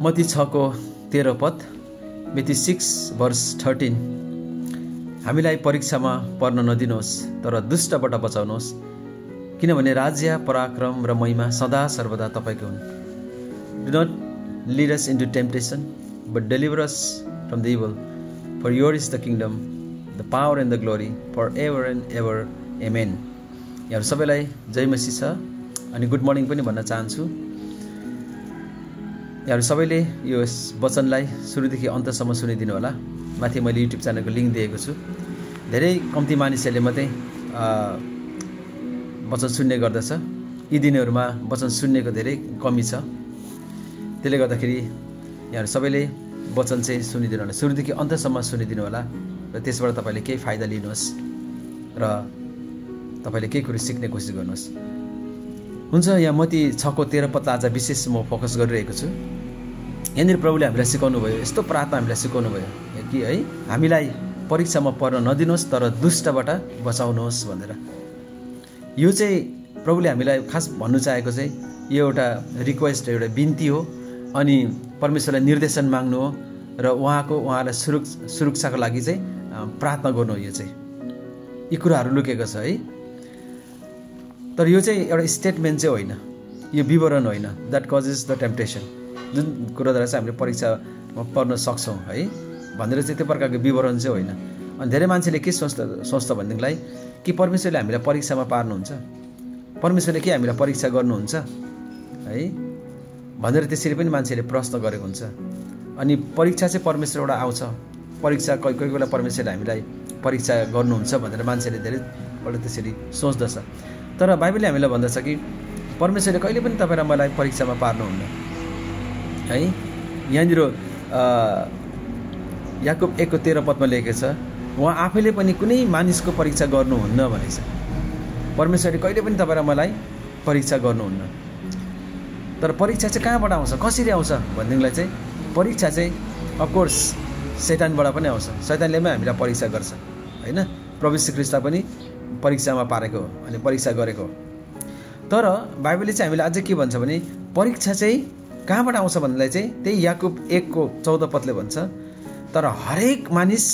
मत्ती 6 को 13 पद, Matthew 6 verse 13, हामीलाई परीक्षामा पर्न नदिनुहोस् तर दुष्टबाट बचाउनुहोस्, किनभने राज्य, पराक्रम र महिमा सदा सर्वदा तपाईको हुन्। Do not lead us into temptation, but deliver us from the evil. For yours is the kingdom, the power and the glory, forever and ever. Amen. यहाँहरु सबैलाई जय मसीह छ अनि गुड मर्निङ पनि भन्न चाहन्छु। यहाँहरु सबैले यो वचनलाई सुरुदेखि अन्तसम्म सुनिदिनु होला। माथि मैले युट्युब च्यानलको लिंक दिएको छु। धेरै कम्ती मानिसहरूले मात्रै वचन सुन्ने गर्दछ। यी दिनहरुमा वचन सुन्नेको धेरै कमी छ। त्यसले गर्दाखेरि यहाँहरु सबैले वचन चाहिँ सुनिदिनु होला। सुरुदेखि अन्तसम्म सुनिदिनु होला र त्यसबाट तपाईले केही फाइदा लिनुहोस् र तपाईले केही कुरा सिक्ने कोसिस गर्नुहोस्। हुन्छ, यहाँ मत्ती 6 को 13 पद आज विशेष म फोकस गरिरहेको छु। यहाँनिर प्रभुले हामीलाई सिकाउनु भयो, यस्तो प्रार्थना हामीलाई सिकाउनु भयो कि है हामीलाई परीक्षामा पर्न नदिनुहोस् तर दुष्टबाट बचाउनुहोस् भनेर। यो चाहिँ प्रभुले हामीलाई खास भन्नु चाहेको चाहिँ यो एउटा रिक्वेस्ट, एउटा बिन्ती हो अनि परमेश्वरलाई निर्देशन माग्नु हो र उहाँलाई सुरक्षाको लागि चाहिँ प्रार्थना गर्नु हो। यो चाहिँ यी कुराहरू लुकेको छ है। तर यो चाहिँ एउटा स्टेटमेन्ट चाहिँ होइन, यो विवरण होइन। द्याट कजेस द टेम्पटेसन, जुन कुराद्वारा चाहिँ हामीले परीक्षामा पर्न सक्छौँ है भनेर चाहिँ त्यो प्रकारको विवरण चाहिँ होइन। अनि धेरै मान्छेले के सोच्छ भनेदेखिलाई कि परमेश्वरले हामीलाई परीक्षामा पार्नुहुन्छ, परमेश्वरले के हामीलाई परीक्षा गर्नुहुन्छ है भनेर त्यसरी पनि मान्छेले प्रश्न गरेको हुन्छ। अनि परीक्षा चाहिँ परमेश्वरबाट आउँछ, परीक्षा कोही कोही बेला परमेश्वरले हामीलाई परीक्षा गर्नुहुन्छ भनेर मान्छेले धेरैपल्ट त्यसरी सोच्दछ। तर बाइबलले हामीलाई भन्दछ कि परमेश्वरले कहिले पनि तपाईँ र मलाई परीक्षामा पार्नुहुन्न है। यहाँनिर याकुब 1 को 13 पदमा लेखेको छ, उहाँ आफैले पनि कुनै मानिसको परीक्षा गर्नुहुन्न भनेछ। परमेश्वरले कहिले पनि तपाईँ र मलाई परीक्षा गर्नुहुन्न। तर परीक्षा चाहिँ कहाँबाट आउँछ, कसरी आउँछ भनेदेखिलाई चाहिँ परीक्षा चाहिँ अफकोर्स शैतानबाट पनि आउँछ। शैतानले पनि हामीलाई परीक्षा गर्छ होइन। प्रभु श्री ख्रीष्टलाई पनि परीक्षामा पारेको हो अनि परीक्षा गरेको हो। तर बाइबलले चाहिँ हामीलाई अझै के भन्छ भने परीक्षा चाहिँ कहाँबाट आउँछ भन्नेलाई चाहिँ त्यही याकुब 1 को 14 पदले भन्छ, तर हरेक मानिस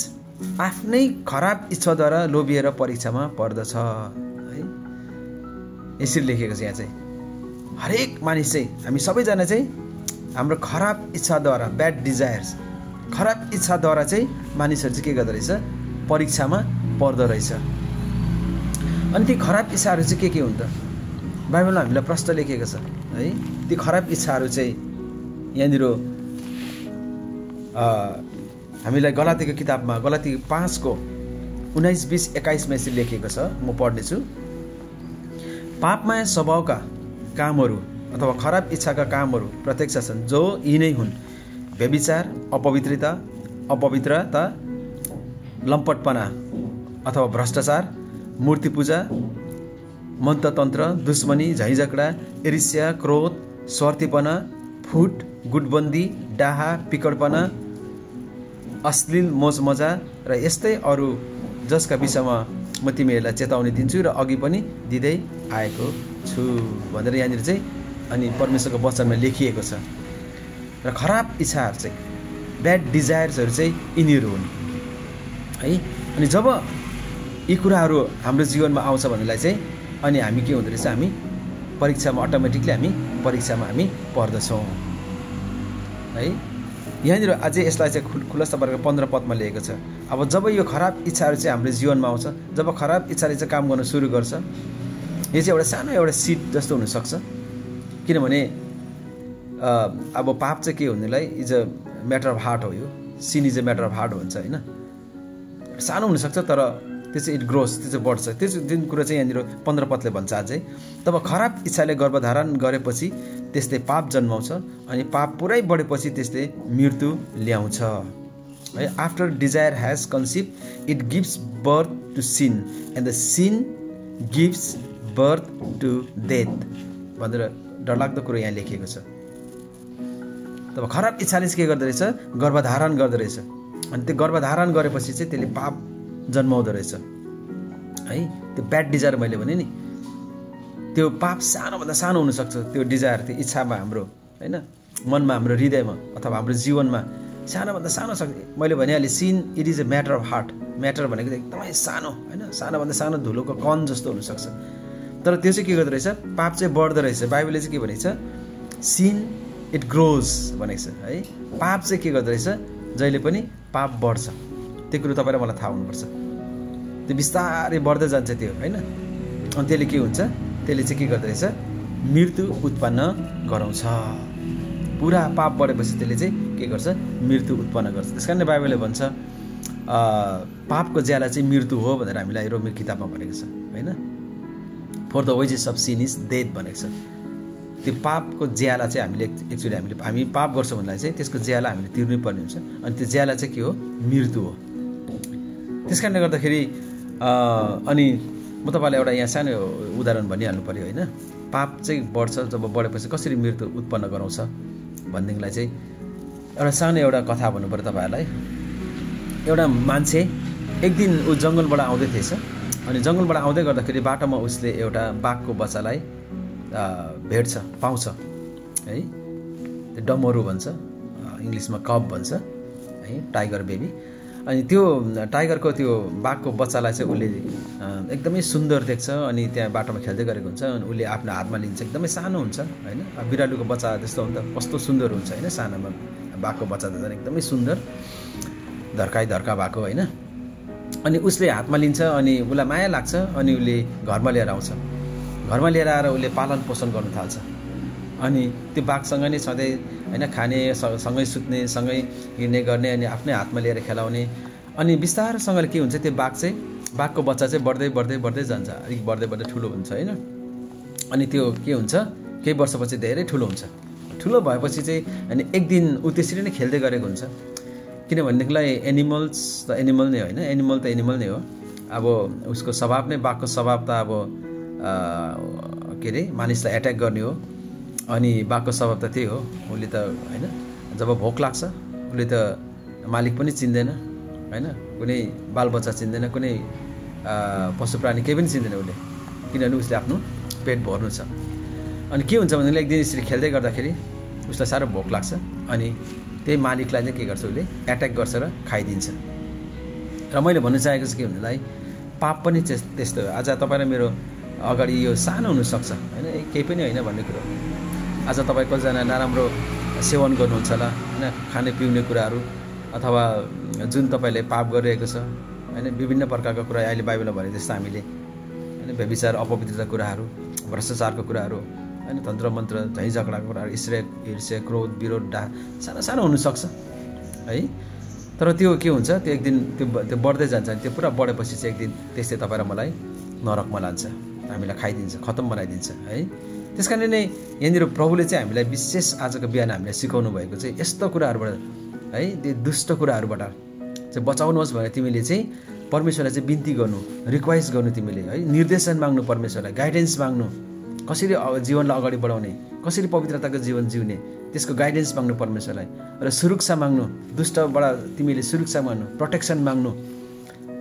आफ्नै खराब इच्छाद्वारा लोभिएर परीक्षामा पर्दछ है। यसरी लेखेको छ यहाँ चाहिँ हरेक मानिस चाहिँ हामी सबैजना चाहिँ हाम्रो खराब इच्छाद्वारा, ब्याड डिजायर्स, खराब इच्छाद्वारा चाहिँ मानिसहरू चाहिँ के गर्दो रहेछ, परीक्षामा पर्दो रहेछ। अनि ती खराब इच्छाहरू चाहिँ के हुन् त? बाइबलमा हामीलाई प्रश्न लेखेको छ है। ती खराब इच्छाहरू चाहिँ यहाँनिर हामीलाई गलातीको किताबमा गलाती 5 को 19, 20, 21 मा यसरी लेखेको छ, म पढ्नेछु। पापमय स्वभावका कामहरू अथवा खराब इच्छाका कामहरू प्रत्यक्ष छन्, जो यी नै हुन्: व्यभिचार, अपवित्रता, लम्पटपना अथवा भ्रष्टाचार, मूर्ति पूजा, मन्त्रतन्त्र, दुश्मनी, झैझगडा, ईर्ष्या, क्रोध, स्वार्थीपना, फुट, गुटबन्दी, डाहा, पिकडपना, अश्लील मोज मजा र यस्तै अरू जसका विषयमा म तिमीहरूलाई चेतावनी दिन्छु र अघि पनि दिँदै आएको छु भनेर यहाँनिर चाहिँ अनि परमेश्वरको वचनमा लेखिएको छ। र खराब इच्छाहरू चाहिँ, ब्याड डिजायर्सहरू चाहिँ यिनीहरू हुन् है। अनि जब यी कुराहरू हाम्रो जीवनमा आउँछ भन्नेलाई चाहिँ अनि हामी के हुँदो रहेछ, हामी परीक्षामा अटोमेटिकली हामी परीक्षामा हामी पर्दछौँ है। यहाँनिर अझै यसलाई चाहिँ खुलस्त वर्ग 15 पदमा लेखेको छ। अब जब यो खराब इच्छाहरू चाहिँ हाम्रो जीवनमा आउँछ, जब खराब इच्छाले चाहिँ काम गर्न सुरु गर्छ, यो चाहिँ एउटा सिड जस्तो हुनसक्छ। किनभने अब पाप चाहिँ के हुनेलाई is a matter of heart हो। यो sin is a matter of heart हुन्छ होइन। सानो हुनसक्छ तर त्यो चाहिँ इट ग्रोस, त्यो चाहिँ बढ्छ। त्यो जुन कुरा चाहिँ यहाँनिर 15 पदले भन्छ अझै, तब खराब इच्छाले गर्भधारण गरेपछि त्यसले पाप जन्माउँछ अनि पाप पुरै बढेपछि त्यसले मृत्यु ल्याउँछ है। After desire has conceived it gives birth to sin and the sin gives birth to death भनेर डरलाग्दो कुरो यहाँ लेखिएको छ। तब खराब इच्छाले चाहिँ के गर्दो रहेछ, गर्भधारण गर्दो रहेछ अनि त्यो गर्भधारण गरेपछि चाहिँ त्यसले पाप जन्माउँदो रहेछ है। त्यो ब्याड डिजायर मैले भने नि, त्यो पाप सानोभन्दा सानो हुनसक्छ त्यो डिजायर, त्यो इच्छामा हाम्रो होइन। मनमा हाम्रो हृदयमा अथवा हाम्रो जीवनमा सानोभन्दा सानो मैले भनिहालेँ seen it is a matter of heart. Matter भनेको एकदमै सानो होइन, सानोभन्दा सानो धुलोको कण जस्तो हुनसक्छ, तर त्यो चाहिँ के गर्दो रहेछ, पाप चाहिँ बढ्दो रहेछ। बाइबलले चाहिँ के भनेको छ, सिन इट ग्रोज भनेको छ है। पाप चाहिँ के गर्दो रहेछ, जहिले पनि पाप बढ्छ। त्यो कुरो तपाईँलाई मलाई थाहा हुनुपर्छ। त्यो बिस्तारै बढ्दै जान्छ त्यो होइन। अनि त्यसले के हुन्छ, त्यसले चाहिँ के गर्दो रहेछ, मृत्यु उत्पन्न गराउँछ। पुरा पाप बढेपछि त्यसले चाहिँ के गर्छ, मृत्यु उत्पन्न गर्छ। त्यस कारण बाइबलले भन्छ पापको ज्याला चाहिँ मृत्यु हो भनेर हामीलाई रोमी किताबमा भनेको छ होइन। For the wages of sin is death भनेको छ। त्यो पापको ज्याला चाहिँ हामीले हामी पाप गर्छौँ भनेलाई चाहिँ त्यसको ज्याला हामीले तिर्नै पर्ने हुन्छ। अनि त्यो ज्याला चाहिँ के हो, मृत्यु हो। त्यस कारणले गर्दाखेरि अनि म तपाईँलाई एउटा यहाँ सानो उदाहरण भनिहाल्नु पऱ्यो होइन। पाप चाहिँ बढ्छ, जब बढेपछि कसरी मृत्यु उत्पन्न गराउँछ भनेदेखिलाई चाहिँ एउटा सानो एउटा कथा भन्नु पऱ्यो तपाईँहरूलाई। एउटा मान्छे एक दिन ऊ जङ्गलबाट आउँदै थिएछ। अनि जङ्गलबाट आउँदै गर्दाखेरि बाटोमा उसले एउटा बाघको बच्चालाई भेट्छ, पाउँछ है। त्यो डमरू भन्छ, इङ्ग्लिसमा कब भन्छ है, टाइगर बेबी। अनि त्यो टाइगरको त्यो बाघको बच्चालाई चाहिँ उसले एकदमै सुन्दर देख्छ। अनि त्यहाँ बाटोमा खेल्दै गरेको हुन्छ। अनि उसले आफ्नो हातमा लिन्छ, एकदमै सानो हुन्छ होइन। बिरालुको बच्चा जस्तो हुन्छ, कस्तो सुन्दर हुन्छ होइन। सानोमा बाघको बच्चा त झन् एकदमै सुन्दर, धर्का भएको होइन। अनि उसले हातमा लिन्छ, अनि उसलाई माया लाग्छ। अनि उसले घरमा लिएर आउँछ। घरमा लिएर आएर उसले पालन पोषण गर्नु थाल्छ। अनि त्यो बाघसँग नै सधैँ होइन खाने, सँगै सुत्ने, सँगै हिँड्ने गर्ने, अनि आफ्नै हातमा लिएर खेलाउने। अनि बिस्तारोसँगले के हुन्छ, त्यो बाघको बच्चा चाहिँ बढ्दै जान्छ। अलिक बढ्दै ठुलो हुन्छ होइन। अनि त्यो के हुन्छ, केही वर्षपछि धेरै ठुलो हुन्छ। ठुलो भएपछि चाहिँ अनि एक दिन ऊ त्यसरी नै खेल्दै गरेको हुन्छ। किनभनेदेखिलाई एनिमल्स त एनिमल नै होइन, एनिमल त एनिमल नै हो। अब उसको स्वभाव नै, बाघको स्वभाव त अब के अरे मानिसलाई एट्याक गर्ने हो। अनि बाघको स्वभाव त त्यही हो। उसले त होइन, जब भोक लाग्छ उसले त मालिक पनि चिन्दैन होइन, कुनै बालबच्चा चिन्दैन, कुनै पशु प्राणी केही पनि चिन्दैन उसले, किनभने उसले आफ्नो पेट भर्नु छ। अनि के हुन्छ भनेदेखि एक दिन यसरी खेल्दै गर्दाखेरि उसलाई साह्रो भोक लाग्छ। अनि त्यही मालिकलाई चाहिँ के गर्छ, उसले एट्याक गर्छ र खाइदिन्छ। र मैले भन्नु चाहेको चाहिँ के भन्नुलाई, पाप पनि त्यस्तो हो। आज तपाईँ र मेरो अगाडि यो सानो हुनसक्छ होइन, केही पनि होइन भन्ने कुरो। आज तपाईँ कतिजना नराम्रो सेवन गर्नुहुन्छ होला होइन, खाने पिउने कुराहरू, अथवा जुन तपाईँले पाप गरिरहेको छ होइन, विभिन्न प्रकारको कुरा अहिले बाइबलमा भने जस्तो हामीले होइन, व्यभिचार, अपवित्रता कुराहरू, भ्रष्टाचारको कुराहरू होइन, तन्त्र मन्त्र, झैँ झगडाको कुराहरू, ईर्ष्या, क्रोध, विरोध, सानो हुनसक्छ है। तर त्यो के हुन्छ, त्यो एक दिन त्यो बढ्दै जान्छ। अनि त्यो पुरा बढेपछि चाहिँ एक दिन त्यस्तै तपाईँ र मलाई नरकमा लान्छ, हामीलाई खाइदिन्छ, खत्तम बनाइदिन्छ है। त्यस कारण नै यहाँनिर प्रभुले चाहिँ हामीलाई विशेष आजको बिहान हामीलाई सिकाउनु भएको चाहिँ यस्तो कुराहरूबाट है, त्यो दुष्ट कुराहरूबाट चाहिँ बचाउनुहोस् भनेर तिमीले चाहिँ परमेश्वरलाई चाहिँ बिन्ती गर्नु, रिक्वेस्ट गर्नु, तिमीले है निर्देशन माग्नु, परमेश्वरलाई गाइडेन्स माग्नु, कसरी जीवनलाई अगाडि बढाउने, कसरी पवित्रताको जीवन जिउने, त्यसको गाइडेन्स माग्नु परमेश्वरलाई। र सुरक्षा माग्नु, दुष्टबाट तिमीले सुरक्षा माग्नु, प्रोटेक्सन माग्नु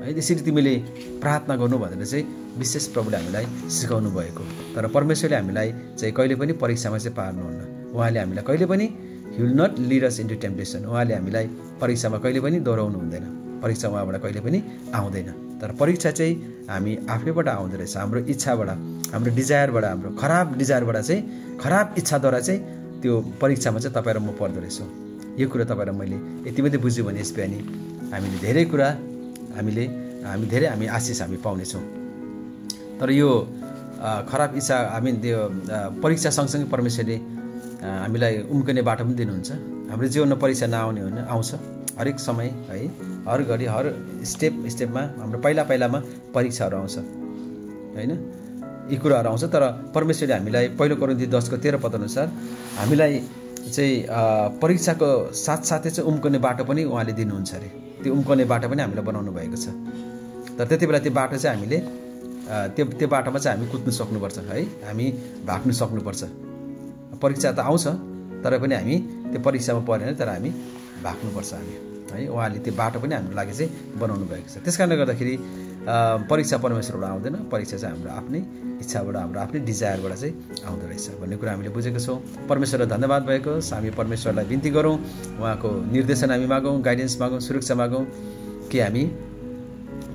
है। त्यसरी तिमीले प्रार्थना गर्नु भनेर चाहिँ विशेष प्रभुले हामीलाई सिकाउनु भएको। तर परमेश्वरले हामीलाई चाहिँ कहिले पनि परीक्षामा चाहिँ पार्नुहुन्न। उहाँले हामीलाई कहिले पनि he will not lead us into temptation. उहाँले हामीलाई परीक्षामा कहिले पनि डराउनु हुँदैन। परीक्षा उहाँबाट कहिले पनि आउँदैन। तर परीक्षा चाहिँ हामी आफैबाट आउँदो रहेछ, हाम्रो इच्छाबाट, हाम्रो डिजायरबाट, हाम्रो खराब डिजायरबाट चाहिँ, खराब इच्छाद्वारा चाहिँ त्यो परीक्षामा चाहिँ तपाईँ र म पर्दो रहेछौँ। यो कुरा तपाईँ र मैले यति मात्रै बुझ्यो भने यस बिहानी हामीले धेरै कुरा हामी आशिष हामी पाउनेछौँ। तर यो खराब इच्छा त्यो परीक्षा सँगसँगै परमेश्वरले हामीलाई उम्कने बाटो पनि दिनुहुन्छ। हाम्रो जीवनमा परीक्षा नआउने होइन, आउँछ हरेक समय है, हर घडी, हर स्टेपमा हाम्रो पहिलामा परीक्षाहरू आउँछ होइन, यी कुराहरू आउँछ। तर परमेश्वरले हामीलाई पहिलो कोरिन्थी 10:13 पद अनुसार हामीलाई चाहिँ परीक्षाको साथसाथै चाहिँ उम्कने बाटो पनि उहाँले दिनुहुन्छ अरे। त्यो उम्कने बाटो पनि हामीलाई बनाउनु भएको छ। तर त्यति बेला त्यो बाटो चाहिँ हामीले त्यो बाटोमा चाहिँ हामी कुद्नु सक्नुपर्छ है, हामी भाग्नु सक्नुपर्छ। परीक्षा त आउँछ तर पनि हामी त्यो परीक्षामा परेन, तर हामी भाग्नुपर्छ हामी है। उहाँले त्यो बाटो पनि हाम्रो लागि चाहिँ बनाउनु भएको छ। त्यस कारणले गर्दाखेरि परीक्षा परमेश्वरबाट आउँदैन, परीक्षा चाहिँ हाम्रो आफ्नै इच्छाबाट, हाम्रो आफ्नै डिजायरबाट चाहिँ आउँदो रहेछ भन्ने कुरा हामीले बुझेको छौँ। परमेश्वरलाई धन्यवाद भएको। हामी परमेश्वरलाई बिन्ती गरौँ, उहाँको निर्देशन हामी मागौँ, गाइडेन्स मागौँ, सुरक्षा मागौँ कि हामी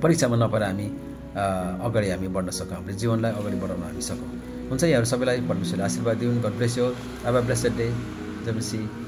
परीक्षामा नपरेर हामी अगाडि हामी बढ्न सकौँ, हाम्रो जीवनलाई अगाडि बढाउन हामी सकौँ। हुन्छ, यहाँहरू सबैलाई परमेश्वरले आशीर्वाद दिउन्। God bless you. Have a blessed day. जय मसीह।